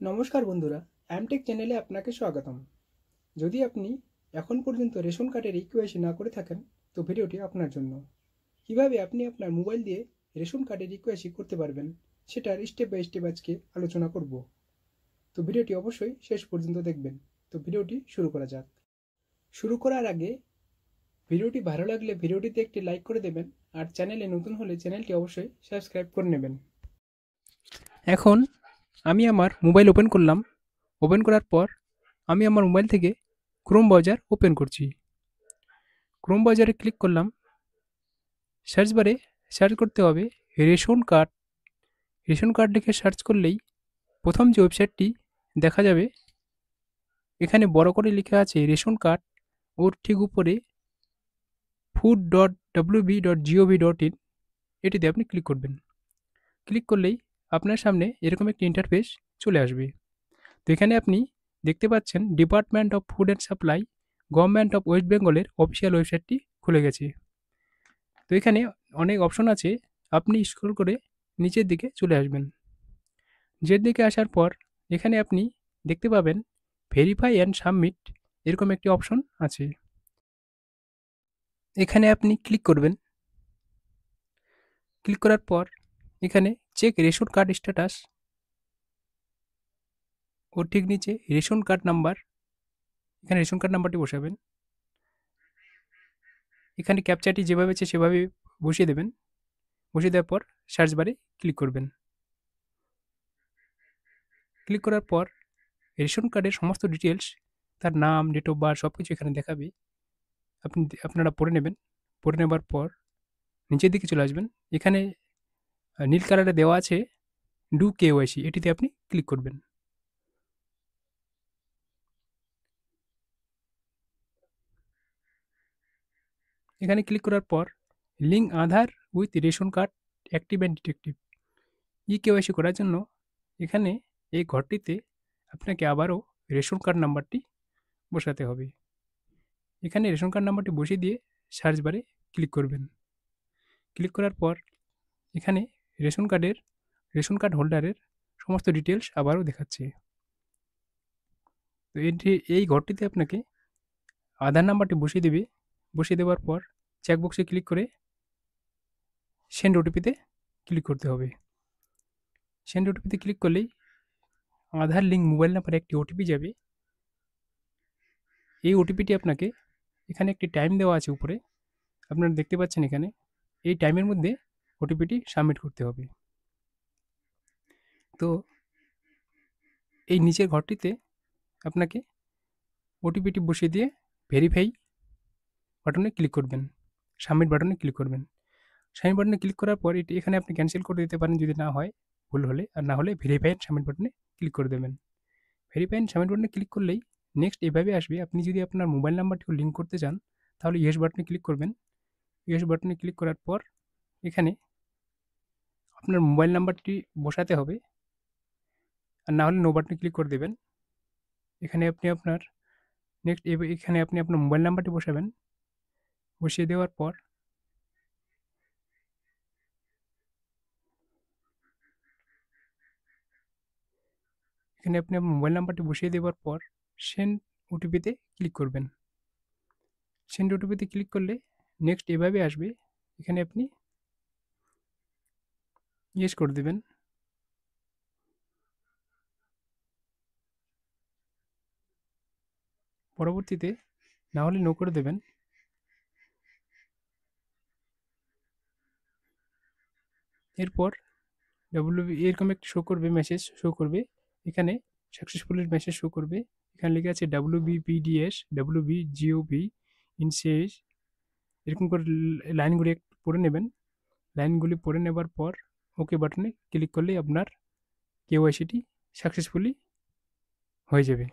নমস্কার বন্ধুরা, অ্যামটেক চ্যানেলে আপনাকে স্বাগতম। যদি আপনি এখন পর্যন্ত রেশন কার্ডের ইকেওয়াইসি না করে থাকেন, তো ভিডিওটি আপনার জন্য। কিভাবে আপনি আপনার মোবাইল দিয়ে রেশন কার্ডের ইকেওয়াইসি করতে পারবেন, সেটার স্টেপ বাই স্টেপ আজকে আলোচনা করব। তো ভিডিওটি অবশ্যই শেষ পর্যন্ত দেখবেন। তো ভিডিওটি শুরু করা যাক। শুরু করার আগে ভিডিওটি ভালো লাগলে ভিডিওটিতে একটি লাইক করে দেবেন, আর চ্যানেলে নতুন হলে চ্যানেলটি অবশ্যই সাবস্ক্রাইব করে নেবেন। এখন আমি আমার মোবাইল ওপেন করলাম। ওপেন করার পর আমি আমার মোবাইল থেকে ক্রোম ব্রাউজার ওপেন করছি। ক্রোম ব্রাউজারে ক্লিক করলাম। সার্চ বারে সার্চ করতে হবে রেশন কার্ড। রেশন কার্ড লিখে সার্চ করলেই প্রথম যে ওয়েবসাইটটি দেখা যাবে, এখানে বড় করে লেখা আছে রেশন কার্ড, ওর ঠিক উপরে food.wb.gov.in, এটিতে আপনি ক্লিক করবেন। ক্লিক করলেই আপনার সামনে এরকম একটি ইন্টারফেস চলে আসবে। তো এখানে আপনি দেখতে পাচ্ছেন department of food and supply, government of West বেঙ্গলের অফিসিয়াল ওয়েবসাইটটি খুলে গেছে। তো এখানে অনেক অপশন আছে, আপনি স্ক্রল করে নিচের দিকে চলে আসবেন। নিচের দিকে আসার পর এখানে আপনি দেখতে পাবেন ভেরিফাই অ্যান্ড সাবমিট, এরকম একটি অপশন আছে। এখানে আপনি ক্লিক করবেন। ক্লিক করার পর এখানে চেক রেশন কার্ড স্ট্যাটাস, ওর ঠিক নিচে রেশন কার্ড নাম্বার, এখানে রেশন কার্ড নাম্বারটি বসাবেন। এখানে ক্যাপচাটি যেভাবে আছে সেভাবে বসিয়ে দেবেন। বসিয়ে দেওয়ার পর সার্চ বারে ক্লিক করবেন। ক্লিক করার পর রেশন কার্ডের সমস্ত ডিটেলস, তার নাম, ডেট অফ বার্থ সব কিছু এখানে দেখাবে। আপনারা পড়ে নেবেন। পড়ে নেবার পর নিচের দিকে চলে আসবেন। এখানে নীল কালারে দেওয়া আছে ডু কেওয়াইসি, এটিতে আপনি ক্লিক করবেন। এখানে ক্লিক করার পর link Aadhaar with ration card active and detective, KYC করার জন্য এখানে এই ঘরটিতে আপনাকে আবারও রেশন কার্ড নাম্বারটি বসাতে হবে। এখানে রেশন কার্ড নাম্বারটি বসিয়ে দিয়ে সার্চ বারে ক্লিক করবেন। ক্লিক করার পর এখানে রেশন কার্ড হোল্ডারের সমস্ত ডিটেলস আবারও দেখাচ্ছে। তো এই ঘরটিতে আপনাকে আধার নাম্বারটি বসিয়ে দেবে। বসিয়ে দেওয়ার পর চেকবক্সে ক্লিক করে সেন্ড ওটিপিতে ক্লিক করতে হবে। সেন্ড ওটিপিতে ক্লিক করলেই আধার লিঙ্ক মোবাইল নাম্বারে একটি ওটিপি যাবে। এই ওটিপিটি আপনাকে এখানে একটি টাইম দেওয়া আছে উপরে, আপনারা দেখতে পাচ্ছেন এখানে। এই টাইমের মধ্যে ওটিপিটি সাবমিট করতে হবে। তো এই নিচের ঘরটিতে আপনাকে ওটিপিটি বসিয়ে দিয়ে ভেরিফাই বাটনে ক্লিক করবেন, সাবমিট বাটনে ক্লিক করবেন। সাবমিট বাটনে ক্লিক করার পর এখানে আপনি ক্যান্সেল করে দিতে পারেন যদি না হয়, ভুল হলে। আর না হলে ভেরিফাই অ্যান্ড সাবমিট বাটনে ক্লিক করে দেবেন। ভেরিফাই অ্যান্ড সাবমিট বাটনে ক্লিক করলেই নেক্সট এভাবে আসবে। আপনি যদি আপনার মোবাইল নাম্বারটিও লিঙ্ক করতে চান, তাহলে ইয়েস বাটনে ক্লিক করবেন। ইয়েস বাটনে ক্লিক করার পর এখানে আপনার মোবাইল নাম্বারটি বসাতে হবে, আর না হলে নো বাটনে ক্লিক করে দেবেন। এখানে আপনি আপনার এখানে আপনি আপনার মোবাইল নাম্বারটি বসাবেন। বসিয়ে দেওয়ার পর এখানে আপনি আপনার মোবাইল নাম্বারটি বসিয়ে দেওয়ার পর সেন্ড ওটিপিতে ক্লিক করবেন। সেন্ড ওটিপিতে ক্লিক করলে নেক্সট এভাবে আসবে। এখানে আপনি ইয়েস করে দেবেন। পরবর্তীতে না হলে নো করে দেবেন। এরপর এরকম একটি মেসেজ শো করবে। এখানে সাকসেসফুলের মেসেজ শো করবে। এখানে লেখা আছে WBPDS WBGOV ইন শেষ, এরকম করে লাইনগুলি একটু পড়ে নেবেন। লাইনগুলি পড়ে নেবার পর ওকে বাটনে ক্লিক করলেই আপনার কেওয়াইসিটি সাকসেসফুলি হয়ে যাবে।